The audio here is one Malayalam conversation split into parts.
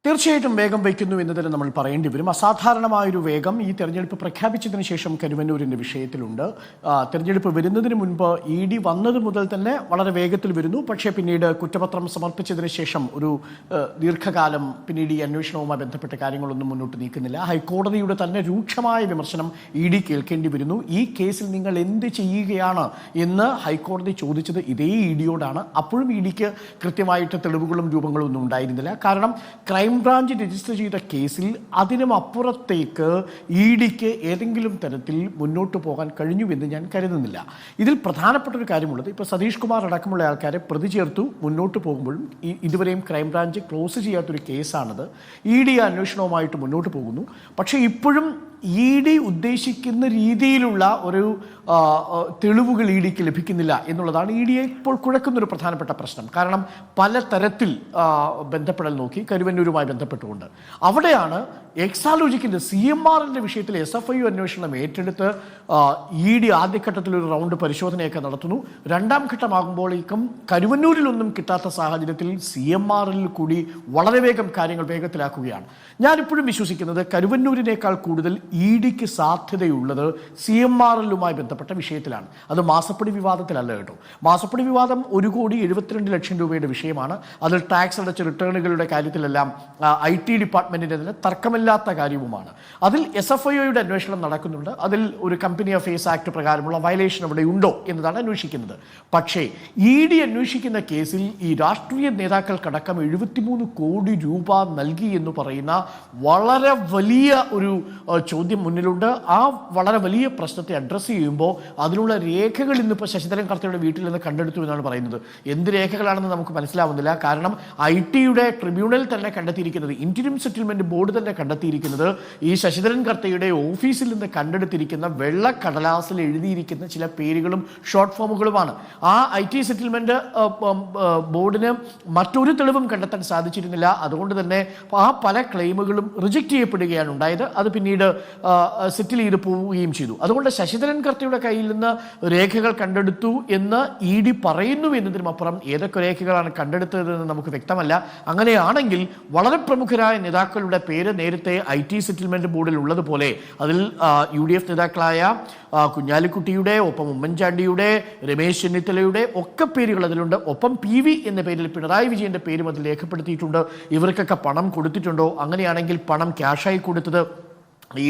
തീർച്ചയായിട്ടും വേഗം വയ്ക്കുന്നു എന്ന് തന്നെ നമ്മൾ പറയേണ്ടി വരും. അസാധാരണമായൊരു വേഗം ഈ തെരഞ്ഞെടുപ്പ് പ്രഖ്യാപിച്ചതിന് ശേഷം കരുവന്നൂരിൻ്റെ വിഷയത്തിലുണ്ട്. തെരഞ്ഞെടുപ്പ് വരുന്നതിന് മുൻപ് ED വന്നത് മുതൽ തന്നെ വളരെ വേഗത്തിൽ വരുന്നു. പക്ഷേ പിന്നീട് കുറ്റപത്രം സമർപ്പിച്ചതിന് ശേഷം ഒരു ദീർഘകാലം പിന്നീട് ഈ അന്വേഷണവുമായി ബന്ധപ്പെട്ട കാര്യങ്ങളൊന്നും മുന്നോട്ട് നീക്കുന്നില്ല. ഹൈക്കോടതിയുടെ തന്നെ രൂക്ഷമായ വിമർശനം ED കേൾക്കേണ്ടി വരുന്നു. ഈ കേസിൽ നിങ്ങൾ എന്ത് ചെയ്യുകയാണ് എന്ന് ഹൈക്കോടതി ചോദിച്ചത് ഇതേ EDയോടാണ്. അപ്പോഴും EDക്ക് കൃത്യമായിട്ട് തെളിവുകളും രൂപങ്ങളും ഒന്നും ഉണ്ടായിരുന്നില്ല. കാരണം ക്രൈംബ്രാഞ്ച് രജിസ്റ്റർ ചെയ്ത കേസിൽ അതിനും അപ്പുറത്തേക്ക് EDക്ക് ഏതെങ്കിലും തരത്തിൽ മുന്നോട്ട് പോകാൻ കഴിഞ്ഞുവെന്ന് ഞാൻ കരുതുന്നില്ല. ഇതിൽ പ്രധാനപ്പെട്ട ഒരു കാര്യമുള്ളത്, ഇപ്പോൾ സതീഷ് കുമാർ അടക്കമുള്ള ആൾക്കാരെ പ്രതി ചേർത്തു മുന്നോട്ട് പോകുമ്പോഴും ഇതുവരെയും ക്രൈംബ്രാഞ്ച് ക്ലോസ് ചെയ്യാത്തൊരു കേസാണത്. ED അന്വേഷണവുമായിട്ട് മുന്നോട്ട് പോകുന്നു. പക്ഷേ ഇപ്പോഴും ED ഉദ്ദേശിക്കുന്ന രീതിയിലുള്ള ഒരു തെളിവുകൾ EDക്ക് ലഭിക്കുന്നില്ല എന്നുള്ളതാണ് EDയെ ഇപ്പോൾ കുഴക്കുന്നൊരു പ്രധാനപ്പെട്ട പ്രശ്നം. കാരണം പലതരത്തിൽ ബന്ധപ്പെടൽ നോക്കി കരുവന്നൂരുമായി ബന്ധപ്പെട്ടുകൊണ്ട് അവിടെയാണ് എക്സാലോജിക്കിൻ്റെ CMRൻ്റെ വിഷയത്തിൽ SFIO അന്വേഷണം ഏറ്റെടുത്ത് ED ആദ്യഘട്ടത്തിൽ ഒരു റൗണ്ട് പരിശോധനയൊക്കെ നടത്തുന്നു. രണ്ടാം ഘട്ടമാകുമ്പോഴേക്കും കരുവന്നൂരിലൊന്നും കിട്ടാത്ത സാഹചര്യത്തിൽ CMRൽ കൂടി വളരെ വേഗം കാര്യങ്ങൾ വേഗത്തിലാക്കുകയാണ്. ഞാനിപ്പോഴും വിശ്വസിക്കുന്നത് കരുവന്നൂരിനേക്കാൾ കൂടുതൽ EDക്ക് സാധ്യതയുള്ളത് CMRലുമായി ബന്ധപ്പെട്ട വിഷയത്തിലാണ്. അത് മാസപ്പടി വിവാദത്തിലല്ല കേട്ടോ. മാസപ്പടി വിവാദം 1,72,00,000 രൂപയുടെ വിഷയമാണ്. അതിൽ ടാക്സ് അടച്ച റിട്ടേണുകളുടെ കാര്യത്തിലെല്ലാം IT ഡിപ്പാർട്ട്മെൻറ്റിൻ്റെ തന്നെ തർക്കമില്ലാത്ത കാര്യവുമാണ്. അതിൽ SFIOയുടെ അന്വേഷണം നടക്കുന്നുണ്ട്. അതിൽ ഒരു കമ്പനി അഫയേഴ്സ് ആക്ട് പ്രകാരമുള്ള വയലേഷൻ അവിടെ ഉണ്ടോ എന്നതാണ് അന്വേഷിക്കുന്നത്. പക്ഷേ ED അന്വേഷിക്കുന്ന കേസിൽ ഈ രാഷ്ട്രീയ നേതാക്കൾക്കടക്കം 73 കോടി രൂപ നൽകി എന്ന് പറയുന്ന വളരെ വലിയ ഒരു ചോദ്യം മുന്നിലുണ്ട്. ആ വളരെ വലിയ പ്രശ്നത്തെ അഡ്രസ്സ് ചെയ്യുമ്പോൾ അതിനുള്ള രേഖകൾ ഇന്നിപ്പോൾ ശശിധരൻ കർത്തയുടെ വീട്ടിൽ നിന്ന് കണ്ടെടുത്തു എന്നാണ് പറയുന്നത്. എന്ത് രേഖകളാണെന്ന് നമുക്ക് മനസ്സിലാവുന്നില്ല. കാരണം ITയുടെ ട്രിബ്യൂണൽ തന്നെ കണ്ടെത്തിയിരിക്കുന്നത്, ഇന്റരിം സെറ്റിൽമെന്റ് ബോർഡ് തന്നെ കണ്ടെത്തിയിരിക്കുന്നത് ഈ ശശിധരൻ കർത്തയുടെ ഓഫീസിൽ നിന്ന് കണ്ടെടുത്തിരിക്കുന്ന വെള്ളക്കടലാസിൽ എഴുതിയിരിക്കുന്ന ചില പേരുകളും ഷോർട്ട് ഫോമുകളുമാണ്. ആ IT സെറ്റിൽമെന്റ് ബോർഡിന് മറ്റൊരു തെളിവും കണ്ടെത്താൻ സാധിച്ചിരുന്നില്ല. അതുകൊണ്ട് തന്നെ ആ പല ക്ലെയിമുകളും റിജക്റ്റ് ചെയ്യപ്പെടുകയാണ് ഉണ്ടായത്. അത് പിന്നീട് സെറ്റിൽ ചെയ്ത് പോവുകയും ചെയ്തു. അതുകൊണ്ട് ശശിധരൻ കർത്തയുടെ കയ്യിൽ നിന്ന് രേഖകൾ കണ്ടെടുത്തു എന്ന് ED പറയുന്നു എന്നതിനും അപ്പുറം ഏതൊക്കെ രേഖകളാണ് കണ്ടെടുത്തതെന്ന് നമുക്ക് വ്യക്തമല്ല. അങ്ങനെയാണെങ്കിൽ വളരെ പ്രമുഖരായ നേതാക്കളുടെ പേര് നേരത്തെ IT സെറ്റിൽമെന്റ് ബോർഡിൽ ഉള്ളതുപോലെ അതിൽ UDF നേതാക്കളായ കുഞ്ഞാലിക്കുട്ടിയുടെ, ഒപ്പം ഉമ്മൻചാണ്ടിയുടെ, രമേശ് ചെന്നിത്തലയുടെ ഒക്കെ പേരുകൾ അതിലുണ്ട്. ഒപ്പം PV എന്ന പേരിൽ പിണറായി വിജയന്റെ പേരും അതിൽ രേഖപ്പെടുത്തിയിട്ടുണ്ട്. ഇവർക്കൊക്കെ പണം കൊടുത്തിട്ടുണ്ടോ? അങ്ങനെയാണെങ്കിൽ പണം ക്യാഷായി കൊടുത്തത്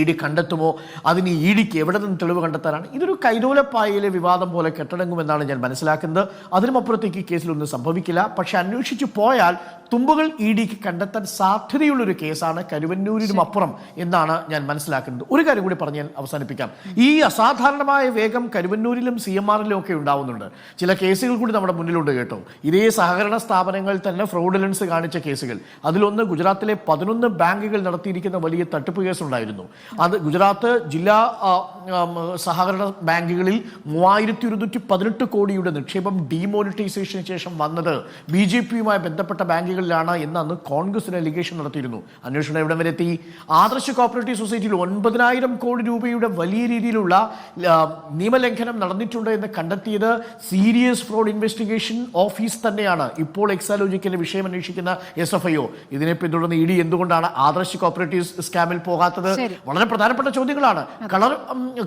ED കണ്ടെത്തുമോ? അതിന് EDക്ക് എവിടെ നിന്ന് തെളിവ് കണ്ടെത്താനാണ്? ഇതൊരു കൈതോലപ്പായയിലെ വിവാദം പോലെ കെട്ടടങ്ങുമെന്നാണ് ഞാൻ മനസ്സിലാക്കുന്നത്. അതിനുമപ്പുറത്തേക്ക് ഈ കേസിലൊന്നും സംഭവിക്കില്ല. പക്ഷെ അന്വേഷിച്ചു പോയാൽ തുമ്പുകൾ EDക്ക് കണ്ടെത്താൻ സാധ്യതയുള്ളൊരു കേസാണ് കരുവന്നൂരിനും അപ്പുറം എന്നാണ് ഞാൻ മനസ്സിലാക്കുന്നത്. ഒരു കാര്യം കൂടി പറഞ്ഞ് ഞാൻ അവസാനിപ്പിക്കാം. ഈ അസാധാരണമായ വേഗം കരുവന്നൂരിലും CMRലും ഒക്കെ ഉണ്ടാവുന്നുണ്ട്. ചില കേസുകൾ കൂടി നമ്മുടെ മുന്നിലുണ്ട് കേട്ടോ. ഇതേ സഹകരണ സ്ഥാപനങ്ങൾ തന്നെ ഫ്രോഡുലൻസ് കാണിച്ച കേസുകൾ. അതിലൊന്ന് ഗുജറാത്തിലെ 11 ബാങ്കുകൾ നടത്തിയിരിക്കുന്ന വലിയ തട്ടിപ്പ് കേസുണ്ടായിരുന്നു. അത് ഗുജറാത്ത് ജില്ലാ സഹകരണ ബാങ്കുകളിൽ 3,118 കോടിയുടെ നിക്ഷേപം ഡീമോണിറ്റൈസേഷന് ശേഷം വന്നത് BJPയുമായി ബന്ധപ്പെട്ട ബാങ്കുകളിലാണ് എന്ന് അന്ന് കോൺഗ്രസിന് അലിഗേഷൻ നടത്തിയിരുന്നു. അന്വേഷണം എവിടെ വരെ എത്തി? ആദർശ് കോപ്പറേറ്റീവ് സൊസൈറ്റിയിൽ 9,000 കോടി രൂപയുടെ വലിയ രീതിയിലുള്ള നിയമലംഘനം നടന്നിട്ടുണ്ട് എന്ന് കണ്ടെത്തിയത് സീരിയസ് ഫ്രോഡ് ഇൻവെസ്റ്റിഗേഷൻ ഓഫീസ് തന്നെയാണ്. ഇപ്പോൾ എക്സാലോജിക്കിന്റെ വിഷയം അന്വേഷിക്കുന്ന SFIO. ഇതിനെ പിന്തുടർന്ന് ED എന്തുകൊണ്ടാണ് ആദർശ് കോപ്പറേറ്റീവ് സ്കാമിൽ പോകാത്തത്? വളരെ പ്രധാനപ്പെട്ട ചോദ്യങ്ങളാണ്. കളർ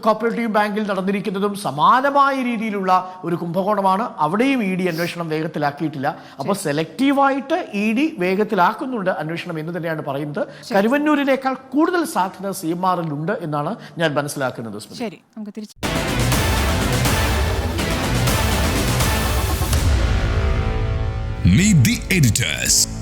കോപ്പറേറ്റീവ് ബാങ്കിൽ നടന്നിരിക്കുന്നതും സമാനമായ രീതിയിലുള്ള ഒരു കുംഭകോണമാണ്. അവിടെയും ED അന്വേഷണം വേഗത്തിലാക്കിയിട്ടില്ല. അപ്പോൾ സെലക്റ്റീവായിട്ട് ED വേഗത്തിലാക്കുന്നുണ്ട് അന്വേഷണം എന്ന് തന്നെയാണ് പറയുന്നത്. കരുവന്നൂരിനേക്കാൾ കൂടുതൽ സാധ്യത CMRലുണ്ട് എന്നാണ് ഞാൻ മനസ്സിലാക്കുന്നത്. ശരി, നമുക്ക് തിരിച്ച് Meet the editors.